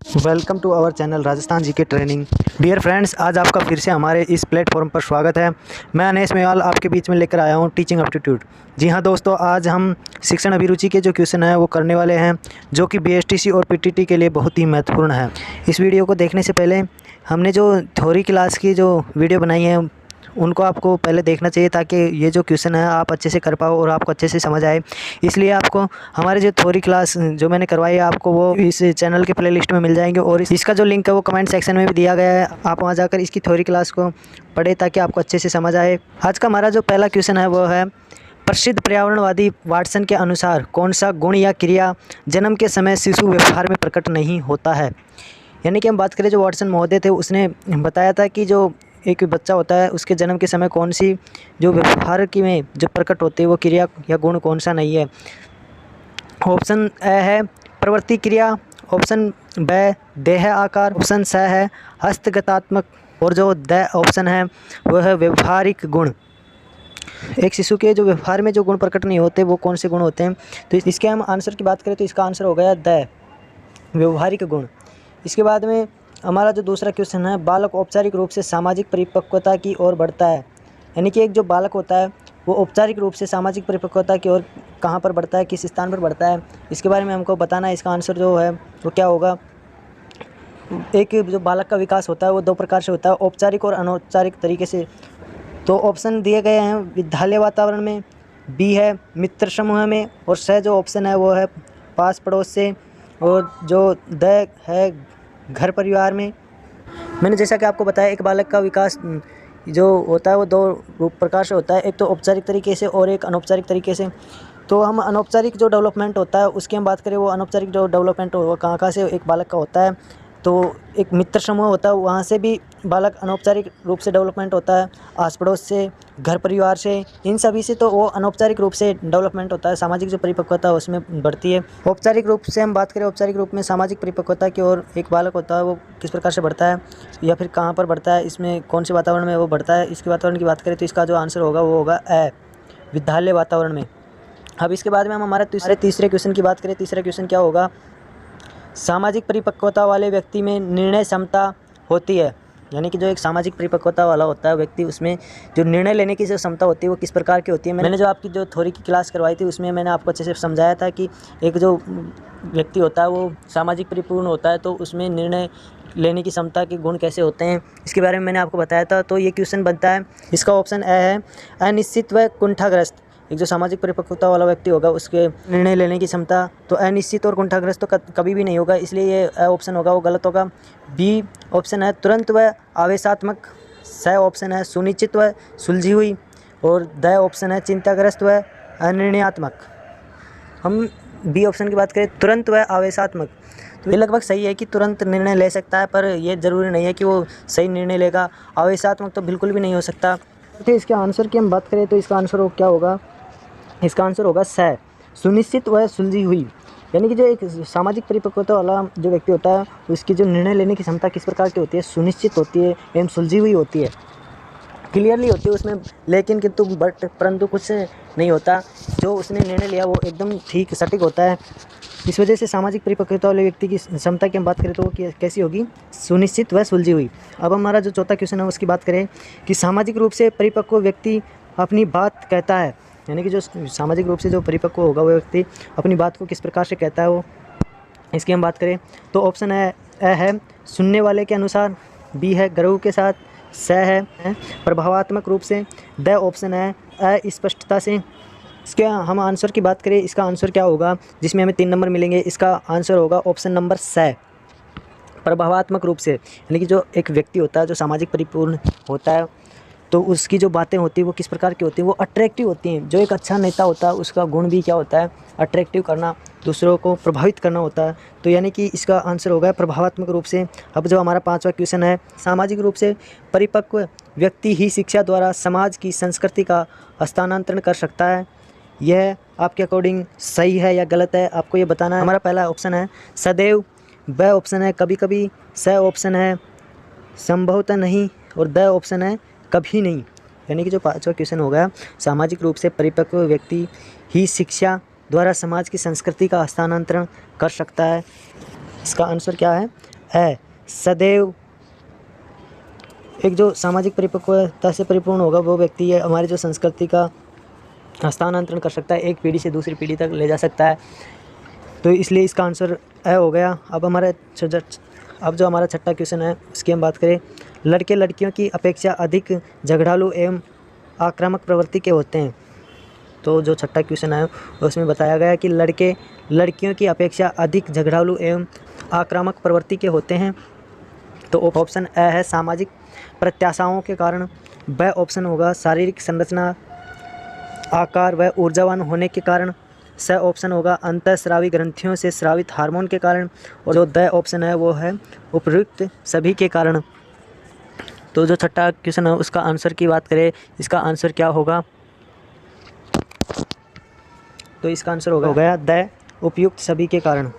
Welcome to our channel Rajasthan GK training. Dear friends, आज आपका फिर से हमारे इस प्लेटफॉर्म पर स्वागत है। मैं अनेश मेवाल आपके बीच में लेकर आया हूं टीचिंग एप्टीट्यूड। जी हां दोस्तों, आज हम शिक्षण अभिरुचि के जो क्वेश्चन है वो करने वाले हैं, जो कि बीएसटीसी और पीटीटी के लिए बहुत ही महत्वपूर्ण है। इस वीडियो को देखने से पहले हमने जो थ्योरी क्लास की जो वीडियो बनाई है उनको आपको पहले देखना चाहिए, ताकि ये जो क्वेश्चन है आप अच्छे से कर पाओ और आपको अच्छे से समझ आए। इसलिए आपको हमारे जो थ्योरी क्लास जो मैंने करवाई है आपको वो इस चैनल के प्लेलिस्ट में मिल जाएंगे, और इसका जो लिंक है वो कमेंट सेक्शन में भी दिया गया है। आप वहाँ जाकर इसकी थ्योरी क्लास को पढ़े ताकि आपको अच्छे से समझ आए। आज का हमारा जो पहला क्वेश्चन है वो है, प्रसिद्ध पर्यावरणवादी वाटसन के अनुसार कौन सा गुण या क्रिया जन्म के समय शिशु व्यवहार में प्रकट नहीं होता है। यानी कि हम बात करें, जो वाटसन महोदय थे उसने बताया था कि जो एक बच्चा होता है उसके जन्म के समय कौन सी जो व्यवहार की में जो प्रकट होती है वो क्रिया या गुण कौन सा नहीं है। ऑप्शन ए है प्रवृत्ति क्रिया, ऑप्शन ब देह आकार, ऑप्शन स है हस्तगतात्मक, और जो द ऑप्शन है वह है व्यवहारिक गुण। एक शिशु के जो व्यवहार में जो गुण प्रकट नहीं होते वो कौन से गुण होते हैं। तो इसके हम आंसर की बात करें तो इसका आंसर हो गया द व्यवहारिक गुण। इसके बाद में हमारा जो दूसरा क्वेश्चन है, बालक औपचारिक रूप से सामाजिक परिपक्वता की ओर बढ़ता है। यानी कि एक जो बालक होता है वो औपचारिक रूप से सामाजिक परिपक्वता की ओर कहाँ पर बढ़ता है, किस स्थान पर बढ़ता है, इसके बारे में हमको बताना है। इसका आंसर जो है वो क्या होगा। एक जो बालक का विकास होता है वो दो प्रकार से होता है, औपचारिक और अनौपचारिक तरीके से। तो ऑप्शन दिए गए हैं विद्यालय वातावरण में, बी है मित्र समूह में, और स जो ऑप्शन है वो है पास पड़ोस से, और जो द है घर परिवार में। मैंने जैसा कि आपको बताया, एक बालक का विकास जो होता है वो दो प्रकार से होता है, एक तो औपचारिक तरीके से और एक अनौपचारिक तरीके से। तो हम अनौपचारिक जो डेवलपमेंट होता है उसकी हम बात करें, वो अनौपचारिक जो डेवलपमेंट वो कहाँ से एक बालक का होता है। तो एक मित्र समूह होता है, वहाँ से भी बालक अनौपचारिक रूप से डेवलपमेंट होता है, आस पड़ोस से, घर परिवार से, इन सभी से तो वो अनौपचारिक रूप से डेवलपमेंट होता है। सामाजिक जो परिपक्वता है उसमें बढ़ती है। औपचारिक रूप से हम बात करें, औपचारिक रूप में सामाजिक परिपक्वता की ओर एक बालक होता है वो किस प्रकार से बढ़ता है या फिर कहाँ पर बढ़ता है, इसमें कौन से वातावरण में वो बढ़ता है। इसके वातावरण की बात करें तो इसका जो आंसर होगा वो होगा ए विद्यालय वातावरण में। अब इसके बाद में हम हमारे तीसरे क्वेश्चन की बात करें। तीसरा क्वेश्चन क्या होगा, सामाजिक परिपक्वता वाले व्यक्ति में निर्णय क्षमता होती है। यानी कि जो एक सामाजिक परिपक्वता वाला होता है व्यक्ति, उसमें जो निर्णय लेने की जो क्षमता होती है वो किस प्रकार की होती है। मैंने जो आपकी जो थ्योरी की क्लास करवाई थी उसमें मैंने आपको अच्छे से समझाया था कि एक जो व्यक्ति होता है वो सामाजिक परिपूर्ण होता है, तो उसमें निर्णय लेने की क्षमता के गुण कैसे होते हैं इसके बारे में मैंने आपको बताया था। तो ये क्वेश्चन बनता है, इसका ऑप्शन ए है अनिश्चित व कुंठाग्रस्त। एक जो सामाजिक परिपक्वता वाला व्यक्ति होगा उसके निर्णय लेने की क्षमता तो अनिश्चित और कुंठाग्रस्त तो कभी भी नहीं होगा, इसलिए ये ऑप्शन होगा वो गलत होगा। बी ऑप्शन है तुरंत व आवेशात्मक, स ऑप्शन है सुनिश्चित व सुलझी हुई, और द ऑप्शन है चिंताग्रस्त व अनिर्णयात्मक। हम बी ऑप्शन की बात करें, तुरंत व आवेशात्मक, तो ये लगभग सही है कि तुरंत निर्णय ले सकता है, पर यह ज़रूरी नहीं है कि वो सही निर्णय लेगा। आवेशात्मक तो बिल्कुल भी नहीं हो सकता। तो इसके आंसर की हम बात करें तो इसका आंसर क्या होगा, इसका आंसर होगा स सुनिश्चित व सुलझी हुई। यानी कि जो एक सामाजिक परिपक्वता वाला जो व्यक्ति होता है उसकी जो निर्णय लेने की क्षमता किस प्रकार की होती है, सुनिश्चित होती है एवं सुलझी हुई होती है, क्लियरली होती है उसमें, लेकिन किंतु परंतु कुछ नहीं होता। जो उसने निर्णय लिया वो एकदम ठीक सटीक होता है। इस वजह से सामाजिक परिपक्वता वाले व्यक्ति की क्षमता की हम बात करें तो वो कैसी होगी, सुनिश्चित व सुलझी हुई। अब हमारा जो चौथा क्वेश्चन है उसकी बात करें कि सामाजिक रूप से परिपक्व व्यक्ति अपनी बात कहता है। यानी कि जो सामाजिक रूप से जो परिपक्व होगा वो व्यक्ति अपनी बात को किस प्रकार से कहता है, वो इसकी हम बात करें तो ऑप्शन है ए है सुनने वाले के अनुसार, बी है गर्व के साथ, स है प्रभावात्मक रूप से, द ऑप्शन है अस्पष्टता से। इसके हम आंसर की बात करें, इसका आंसर क्या होगा जिसमें हमें 3 नंबर मिलेंगे। इसका आंसर होगा ऑप्शन नंबर स प्रभावात्मक रूप से। यानी कि जो एक व्यक्ति होता है जो सामाजिक परिपूर्ण होता है तो उसकी जो बातें होती है वो किस प्रकार की होती हैं, वो अट्रैक्टिव होती हैं। जो एक अच्छा नेता होता है उसका गुण भी क्या होता है, अट्रैक्टिव करना, दूसरों को प्रभावित करना होता है। तो यानी कि इसका आंसर होगा प्रभावात्मक रूप से। अब जो हमारा 5वां क्वेश्चन है, सामाजिक रूप से परिपक्व व्यक्ति ही शिक्षा द्वारा समाज की संस्कृति का हस्तांतरण कर सकता है। यह आपके अकॉर्डिंग सही है या गलत है, आपको ये बताना है। हमारा पहला ऑप्शन है सदैव, ब ऑप्शन है कभी कभी, स ऑप्शन है संभवतः नहीं, और द ऑप्शन है कभी नहीं। यानी कि जो 5वां क्वेश्चन होगा, सामाजिक रूप से परिपक्व व्यक्ति ही शिक्षा द्वारा समाज की संस्कृति का हस्तांतरण कर सकता है। इसका आंसर क्या है, ए सदैव एक जो सामाजिक परिपक्वता से परिपूर्ण होगा वो व्यक्ति है हमारी जो संस्कृति का हस्तांतरण कर सकता है, एक पीढ़ी से दूसरी पीढ़ी तक ले जा सकता है। तो इसलिए इसका आंसर ए हो गया। अब जो हमारा छठा क्वेश्चन है उसकी हम बात करें। लड़के लड़कियों की अपेक्षा अधिक झगड़ालू एवं आक्रामक प्रवृत्ति के होते हैं। तो जो छठा क्वेश्चन है उसमें बताया गया कि लड़के लड़कियों की अपेक्षा अधिक झगड़ालू एवं आक्रामक प्रवृत्ति के होते हैं। तो ऑप्शन ए है सामाजिक प्रत्याशाओं के कारण। ब ऑप्शन होगा शारीरिक संरचना, आकार व ऊर्जावान होने के कारण। स ऑप्शन होगा अंतःस्रावी ग्रंथियों से स्रावित हार्मोन के कारण। और जो द ऑप्शन है वो है उपयुक्त सभी के कारण। तो जो छठा क्वेश्चन है उसका आंसर की बात करें, इसका आंसर क्या होगा? तो इसका आंसर हो गया द उपयुक्त सभी के कारण।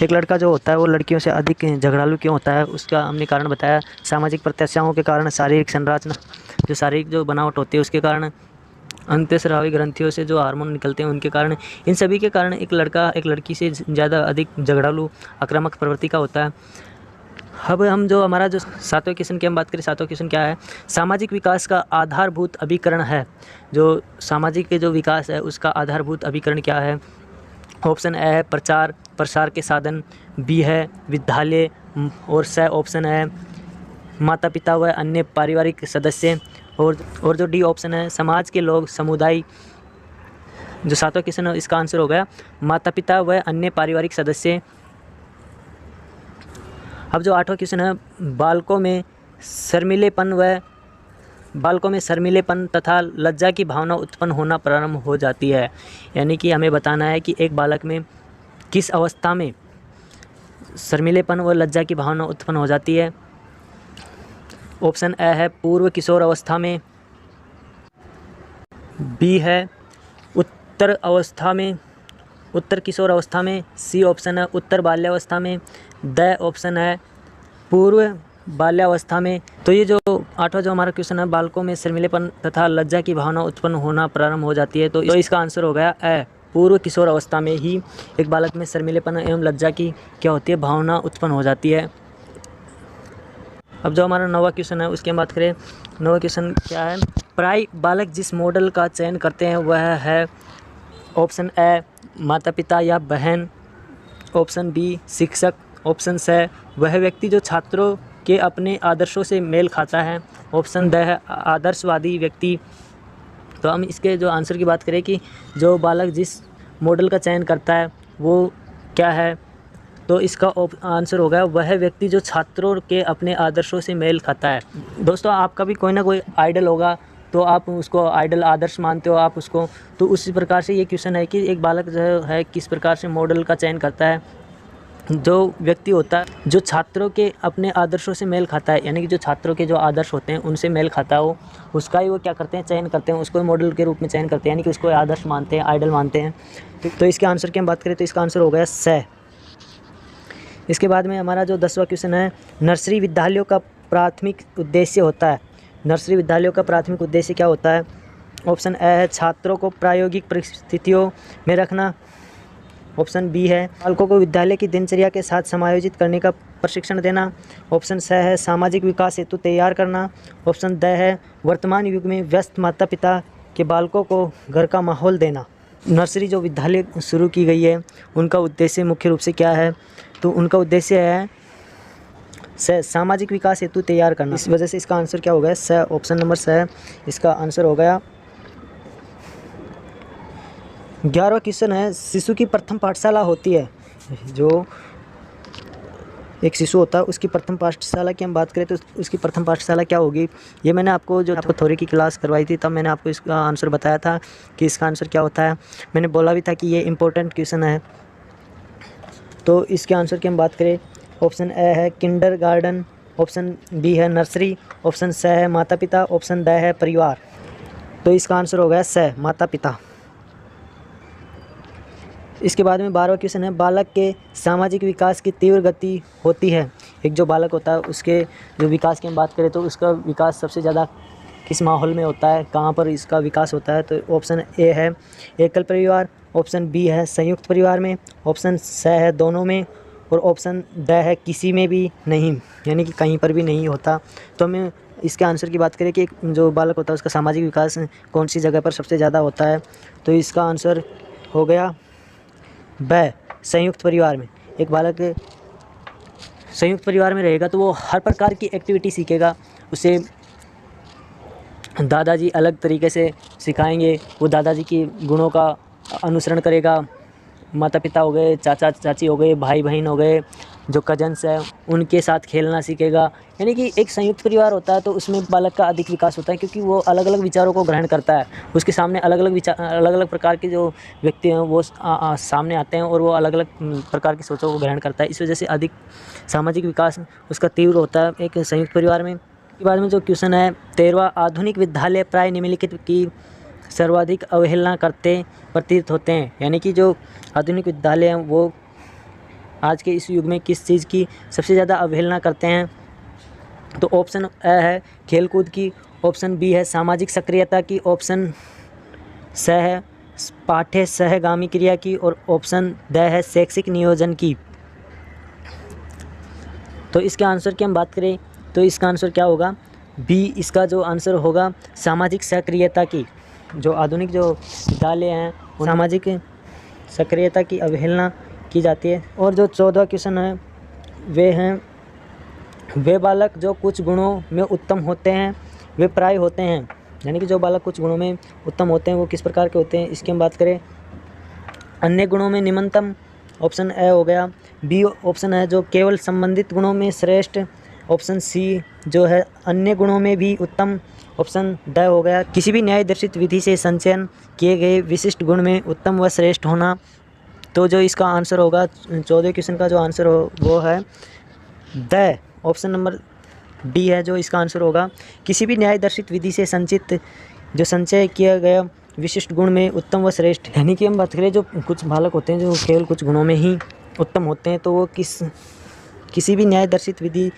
एक लड़का जो होता है वो लड़कियों से अधिक झगड़ालू क्यों होता है उसका हमने कारण बताया। सामाजिक प्रत्याशाओं के कारण, शारीरिक संरचना जो शारीरिक जो बनावट होती है उसके कारण, अंतःस्रावी ग्रंथियों से जो हार्मोन निकलते हैं उनके कारण, इन सभी के कारण एक लड़का एक लड़की से ज़्यादा अधिक झगड़ालू आक्रामक प्रवृत्ति का होता है। अब हम जो हमारा जो सातवें क्वेश्चन की हम बात करें, सातवां क्वेश्चन क्या है? सामाजिक विकास का आधारभूत अभिकरण है। जो सामाजिक के जो विकास है उसका आधारभूत अभिकरण क्या है? ऑप्शन ए है प्रचार प्रसार के साधन, बी है विद्यालय, और स ऑप्शन है माता पिता व अन्य पारिवारिक सदस्य, और जो डी ऑप्शन है समाज के लोग समुदाय। जो सातवां क्वेश्चन है इसका आंसर हो गया माता पिता व अन्य पारिवारिक सदस्य। अब जो आठवां क्वेश्चन है बालकों में शर्मीलेपन तथा लज्जा की भावना उत्पन्न होना प्रारंभ हो जाती है। यानी कि हमें बताना है कि एक बालक में किस अवस्था में शर्मीलेपन व लज्जा की भावना उत्पन्न हो जाती है। ऑप्शन ए है पूर्व किशोर अवस्था में, बी है उत्तर किशोर अवस्था में, सी ऑप्शन है उत्तर बाल्यावस्था में, द ऑप्शन है पूर्व बाल्यावस्था में। तो ये जो आठवां जो हमारा क्वेश्चन है बालकों में शर्मीलेपन तथा लज्जा की भावना उत्पन्न होना प्रारंभ हो जाती है। तो इसका आंसर हो गया ए पूर्व किशोर अवस्था में ही एक बालक में शर्मीलेपन एवं लज्जा की क्या होती है भावना उत्पन्न हो जाती है। अब जो हमारा नौवां क्वेश्चन है उसकी हम बात करें। नौवां क्वेश्चन क्या है? प्राय बालक जिस मॉडल का चयन करते हैं वह है ऑप्शन ए माता पिता या बहन, ऑप्शन बी शिक्षक, ऑप्शन सी वह व्यक्ति जो छात्रों के अपने आदर्शों से मेल खाता है, ऑप्शन द है आदर्शवादी व्यक्ति। तो हम इसके जो आंसर की बात करें कि जो बालक जिस मॉडल का चयन करता है वो क्या है, तो इसका आंसर होगा वह व्यक्ति जो छात्रों के अपने आदर्शों से मेल खाता है। दोस्तों आपका भी कोई ना कोई आइडल होगा तो आप उसको आइडल आदर्श मानते हो आप उसको, तो उसी प्रकार से ये क्वेश्चन है कि एक बालक जो है किस प्रकार से मॉडल का चयन करता है। जो व्यक्ति होता है जो छात्रों के अपने आदर्शों से मेल खाता है, यानी कि जो छात्रों के जो आदर्श होते हैं उनसे मेल खाता है उसका ही वो क्या करते हैं चयन करते हैं, उसको मॉडल के रूप में चयन करते हैं, यानी कि उसको आदर्श मानते हैं, आइडल मानते हैं। तो इसके आंसर की हम बात करें तो इसका आंसर हो गया स। इसके बाद में हमारा जो 10वां क्वेश्चन है नर्सरी विद्यालयों का प्राथमिक उद्देश्य होता है। नर्सरी विद्यालयों का प्राथमिक उद्देश्य क्या होता है? ऑप्शन ए है छात्रों को प्रायोगिक परिस्थितियों में रखना, ऑप्शन बी है बालकों को विद्यालय की दिनचर्या के साथ समायोजित करने का प्रशिक्षण देना, ऑप्शन सी है सामाजिक विकास हेतु तैयार करना, ऑप्शन द है वर्तमान युग में व्यस्त माता पिता के बालकों को घर का माहौल देना। नर्सरी जो विद्यालय शुरू की गई है उनका उद्देश्य मुख्य रूप से क्या है? तो उनका उद्देश्य है सामाजिक विकास हेतु तैयार करना। इस वजह से इसका आंसर क्या हो गया? स ऑप्शन नंबर स इसका आंसर हो गया। 11वां क्वेश्चन है शिशु की प्रथम पाठशाला होती है। जो एक शिशु होता है उसकी प्रथम पाठशाला की हम बात करें तो उसकी प्रथम पाठशाला क्या होगी? ये मैंने आपको थ्योरी की क्लास करवाई थी तब मैंने आपको इसका आंसर बताया था कि इसका आंसर क्या होता है। मैंने बोला भी था कि ये इम्पोर्टेंट क्वेश्चन है। तो इसके आंसर की हम बात करें ऑप्शन ए है किंडरगार्टन, ऑप्शन बी है नर्सरी, ऑप्शन सी है माता पिता, ऑप्शन ड है परिवार। तो इसका आंसर हो गया स माता पिता। इसके बाद में 12वां क्वेश्चन है बालक के सामाजिक विकास की तीव्र गति होती है। एक जो बालक होता है उसके जो विकास की हम बात करें तो उसका विकास सबसे ज़्यादा किस माहौल में होता है, कहाँ पर इसका विकास होता है? तो ऑप्शन ए है एकल परिवार, ऑप्शन बी है संयुक्त परिवार में, ऑप्शन सी है दोनों में, और ऑप्शन ड है किसी में भी नहीं, यानी कि कहीं पर भी नहीं होता। तो हमें इसके आंसर की बात करें कि जो बालक होता है उसका सामाजिक विकास कौन सी जगह पर सबसे ज़्यादा होता है, तो इसका आंसर हो गया ब, संयुक्त परिवार में। एक बालक संयुक्त परिवार में रहेगा तो वो हर प्रकार की एक्टिविटी सीखेगा, उसे दादाजी अलग तरीके से सिखाएंगे, वो दादाजी के गुणों का अनुसरण करेगा। माता पिता हो गए, चाचा चाची हो गए, भाई बहन हो गए, जो कजन्स हैं उनके साथ खेलना सीखेगा। यानी कि एक संयुक्त परिवार होता है तो उसमें बालक का अधिक विकास होता है, क्योंकि वो अलग अलग विचारों को ग्रहण करता है। उसके सामने अलग अलग विचार, अलग अलग प्रकार के जो व्यक्ति हैं वो सामने आते हैं और वो अलग अलग प्रकार की सोचों को ग्रहण करता है। इस वजह से अधिक सामाजिक विकास उसका तीव्र होता है एक संयुक्त परिवार में। इसके बाद में जो क्वेश्चन है 13वां, आधुनिक विद्यालय प्राय निम्नलिखित की सर्वाधिक अवहेलना करते प्रतीत होते हैं। यानी कि जो आधुनिक विद्यालय हैं वो आज के इस युग में किस चीज़ की सबसे ज़्यादा अवहेलना करते हैं, तो ऑप्शन ए है खेलकूद की, ऑप्शन बी है सामाजिक सक्रियता की, ऑप्शन स है पाठ्य सहगामी क्रिया की, और ऑप्शन द है शैक्षिक नियोजन की। तो इसके आंसर की हम बात करें तो इसका आंसर क्या होगा, बी इसका जो आंसर होगा सामाजिक सक्रियता की। जो आधुनिक जो विद्यालय हैं सामाजिक सक्रियता की अवहेलना की जाती है। और जो 14वां क्वेश्चन है वे हैं, वे बालक जो कुछ गुणों में उत्तम होते हैं वे प्राय होते हैं। यानी कि जो बालक कुछ गुणों में उत्तम होते हैं वो किस प्रकार के होते हैं, इसकी हम बात करें अन्य गुणों में निम्नतम, ऑप्शन ए हो गया। बी ऑप्शन है जो केवल संबंधित गुणों में श्रेष्ठ, ऑप्शन सी जो है अन्य गुणों में भी उत्तम, ऑप्शन ड हो गया किसी भी न्यायदर्शित विधि से संचयन किए गए विशिष्ट गुण में उत्तम व श्रेष्ठ होना। तो जो इसका आंसर होगा 14वें क्वेश्चन का जो आंसर हो वो है द, ऑप्शन नंबर डी है जो इसका आंसर होगा किसी भी न्यायदर्शित विधि से संचित जो संचय किया गया विशिष्ट गुण में उत्तम व श्रेष्ठ। यानी कि हम बात करें जो कुछ बालक होते हैं जो केवल कुछ गुणों में ही उत्तम होते हैं तो वो किसी भी न्यायदर्शित विधि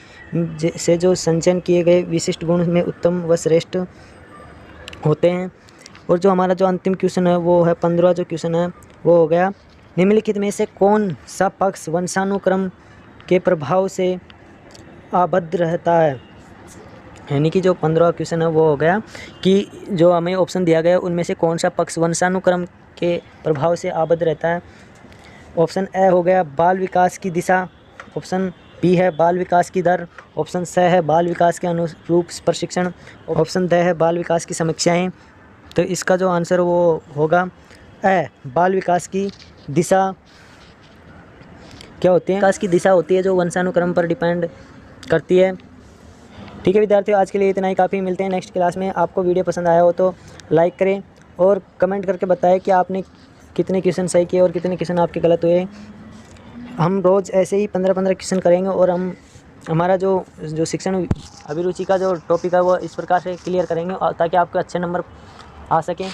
से जो संचयन किए गए विशिष्ट गुण में उत्तम व श्रेष्ठ होते हैं। और जो हमारा जो अंतिम क्वेश्चन है वो है 15वां जो क्वेश्चन है वो हो गया, निम्नलिखित में से कौन सा पक्ष वंशानुक्रम के प्रभाव से आबद्ध रहता है। यानी कि जो 15वां क्वेश्चन है वो हो गया कि जो हमें ऑप्शन दिया गया उनमें से कौन सा पक्ष वंशानुक्रम के प्रभाव से आबद्ध रहता है। ऑप्शन ए हो गया बाल विकास की दिशा, ऑप्शन बी है बाल विकास की दर, ऑप्शन स है बाल विकास के अनुरूप प्रशिक्षण, ऑप्शन द है बाल विकास की समीक्षाएँ। तो इसका जो आंसर वो होगा ए, बाल विकास की दिशा क्या होती है, विकास की दिशा होती है जो वंशानुक्रम पर डिपेंड करती है। ठीक है विद्यार्थियों, आज के लिए इतना ही काफ़ी। मिलते हैं नेक्स्ट क्लास में। आपको वीडियो पसंद आया हो तो लाइक करें और कमेंट करके बताएं कि आपने कितने क्वेश्चन सही किए और कितने क्वेश्चन आपके गलत हुए। हम रोज़ ऐसे ही 15-15 क्वेश्चन करेंगे और हम हमारा जो शिक्षण अभिरुचि का जो टॉपिक है वो इस प्रकार से क्लियर करेंगे ताकि आपके अच्छे नंबर आ सकें।